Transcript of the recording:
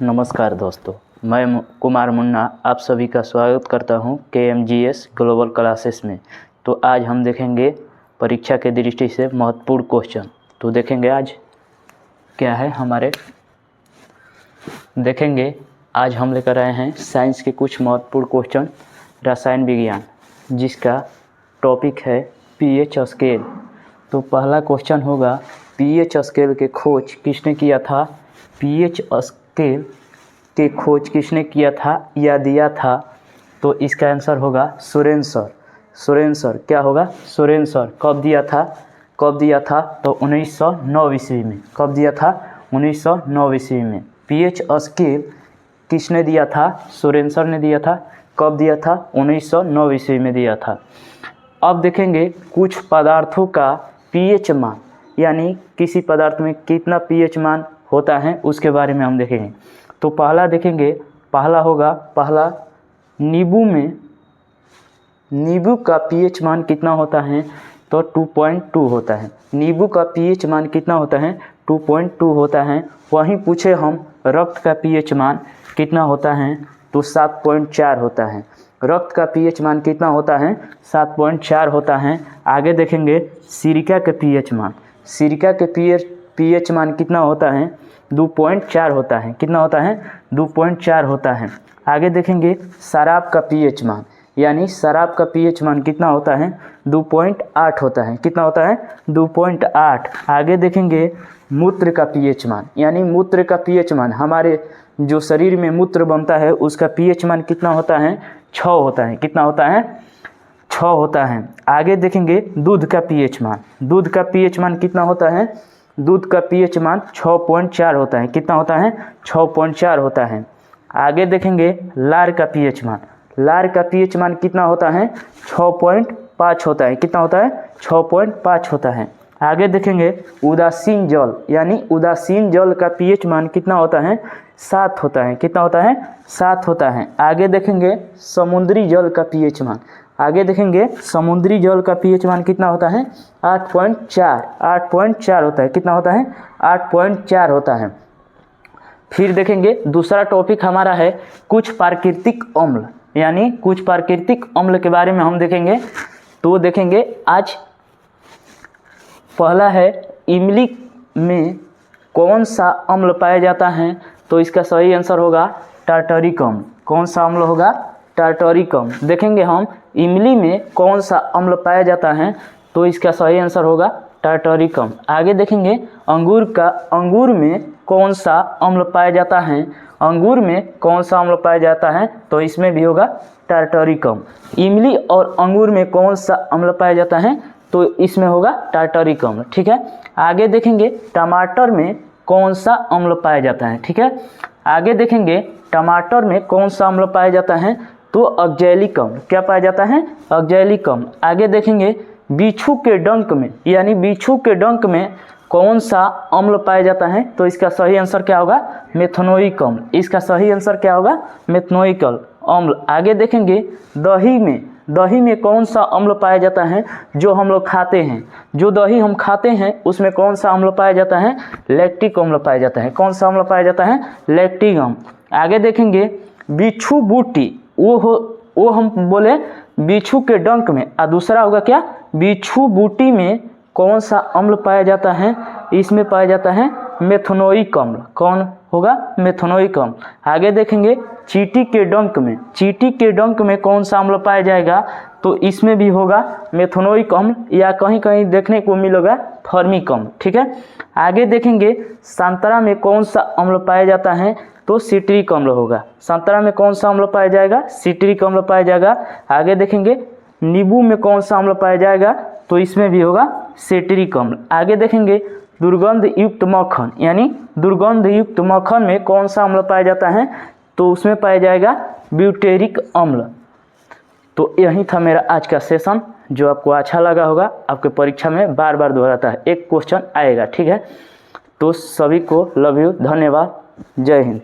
नमस्कार दोस्तों, मैं कुमार मुन्ना आप सभी का स्वागत करता हूं KMGS ग्लोबल क्लासेस में। तो आज हम देखेंगे परीक्षा के दृष्टि से महत्वपूर्ण क्वेश्चन। तो देखेंगे आज क्या है देखेंगे आज हम लेकर आए हैं साइंस के कुछ महत्वपूर्ण क्वेश्चन रसायन विज्ञान, जिसका टॉपिक है pH स्केल। तो पहला क्वेश्चन होगा, pH स्केल के खोज किसने किया था? pH स्केल के खोज किसने किया था या दिया था? तो इसका आंसर होगा सोरेन सर। क्या होगा? सोरेन सर। कब दिया था? तो 1909 ईस्वी में। कब दिया था? 1909 ईस्वी में। pH स्केल किसने दिया था? सोरेन सर ने दिया था। कब दिया था? 1909 ईस्वी में दिया था। अब देखेंगे कुछ पदार्थों का pH मान, यानी किसी पदार्थ में कितना pH मान होता है उसके बारे में हम देखेंगे। तो पहला देखेंगे, पहला नींबू का pH मान कितना होता है? तो 2.2 होता है। नींबू का pH मान कितना होता है? 2.2 होता है। वहीं पूछे हम रक्त का pH मान कितना होता है? तो 7.4 होता है। रक्त का pH मान कितना होता है? 7.4 होता है। आगे देखेंगे सिरका के pH मान। सिरका के pH मान कितना होता है? 2.4 होता है। कितना होता है? 2.4 होता है। आगे देखेंगे शराब का pH मान, यानी शराब का pH मान कितना होता है? 2.8 होता है। कितना होता है? 2.8। आगे देखेंगे मूत्र का pH मान, यानी मूत्र का pH मान, हमारे जो शरीर में मूत्र बनता है उसका pH मान कितना होता है? 6 होता है। कितना होता है? 6 होता है। आगे देखेंगे दूध का pH मान। दूध का pH मान कितना होता है? दूध का pH मान 6.4 होता है। कितना होता है? 6.4 होता है। आगे देखेंगे लार का pH मान। लार का pH मान कितना होता है? 6.5 होता है। कितना होता है? 6.5 होता है। आगे देखेंगे उदासीन जल, यानी उदासीन जल का pH मान कितना होता है? 7 होता है। कितना होता है? 7 होता है। आगे देखेंगे समुद्री जल का pH मान। आगे देखेंगे समुद्री जल का pH मान कितना होता है? 8.4 होता है। कितना होता है? 8.4 होता है। फिर देखेंगे दूसरा टॉपिक हमारा है कुछ प्राकृतिक अम्ल, यानी कुछ प्राकृतिक अम्ल के बारे में हम देखेंगे। तो देखेंगे आज पहला है इमली में कौन सा अम्ल पाया जाता है? तो इसका सही आंसर होगा टार्टरिक अम्ल। कौन सा अम्ल होगा? टार्टरिक अम्ल। देखेंगे हम इमली में कौन सा अम्ल पाया जाता है, तो इसका सही आंसर होगा टार्टरिक अम्ल। आगे देखेंगे अंगूर में कौन सा अम्ल पाया जाता है? अंगूर में कौन सा अम्ल पाया जाता है? तो इसमें भी होगा टार्टरिक अम्ल। इमली और अंगूर में कौन सा अम्ल पाया जाता है? तो इसमें होगा टार्टरिक अम्ल। ठीक है। आगे देखेंगे टमाटर में कौन सा अम्ल पाया जाता है? ठीक है। आगे देखेंगे टमाटर में कौन सा अम्ल पाया जाता है? तो ऑक्जेलिक अम्ल। क्या पाया जाता है? ऑक्जेलिक अम्ल। आगे देखेंगे बिच्छू के डंक में, यानी बिच्छू के डंक में कौन सा अम्ल पाया जाता है? तो इसका सही आंसर क्या होगा? मेथनोइक अम्ल। इसका सही आंसर क्या होगा? मेथनोइक अम्ल। आगे देखेंगे दही में कौन सा अम्ल पाया जाता है जो हम लोग खाते हैं? जो दही हम खाते हैं उसमें कौन सा अम्ल पाया जाता है? लैक्टिक अम्ल पाया जाता है। कौन सा अम्ल पाया जाता है? लैक्टिक अम्ल। आगे देखेंगे बिच्छू बूटी, वो हम बोले बिच्छू के डंक में, और दूसरा होगा क्या? बिच्छू बूटी में कौन सा अम्ल पाया जाता है? इसमें पाया जाता है मेथनोइक अम्ल। कौन होगा? मेथनोइक अम्ल। आगे देखेंगे चींटी के डंक में कौन सा अम्ल पाया जाएगा? तो इसमें भी होगा मेथनोइक अम्ल, या कहीं कहीं देखने को मिलेगा फॉर्मिक अम्ल। ठीक है। आगे देखेंगे संतरा में कौन सा अम्ल पाया जाता है? तो सिट्रिक अम्ल होगा। संतरा में कौन सा अम्ल पाया जाएगा? सिट्रिक अम्ल पाया जाएगा। आगे देखेंगे नींबू में कौन सा अम्ल पाया जाएगा? तो इसमें भी होगा सिट्रिक अम्ल। आगे देखेंगे दुर्गंध युक्त मक्खन, यानी दुर्गंध युक्त मक्खन में कौन सा अम्ल पाया जाता है? तो उसमें पाया जाएगा ब्यूटेरिक अम्ल। तो यही था मेरा आज का सेशन, जो आपको अच्छा लगा होगा। आपके परीक्षा में बार बार दोहराता है, एक क्वेश्चन आएगा। ठीक है। तो सभी को लव यू, धन्यवाद, जय हिंद।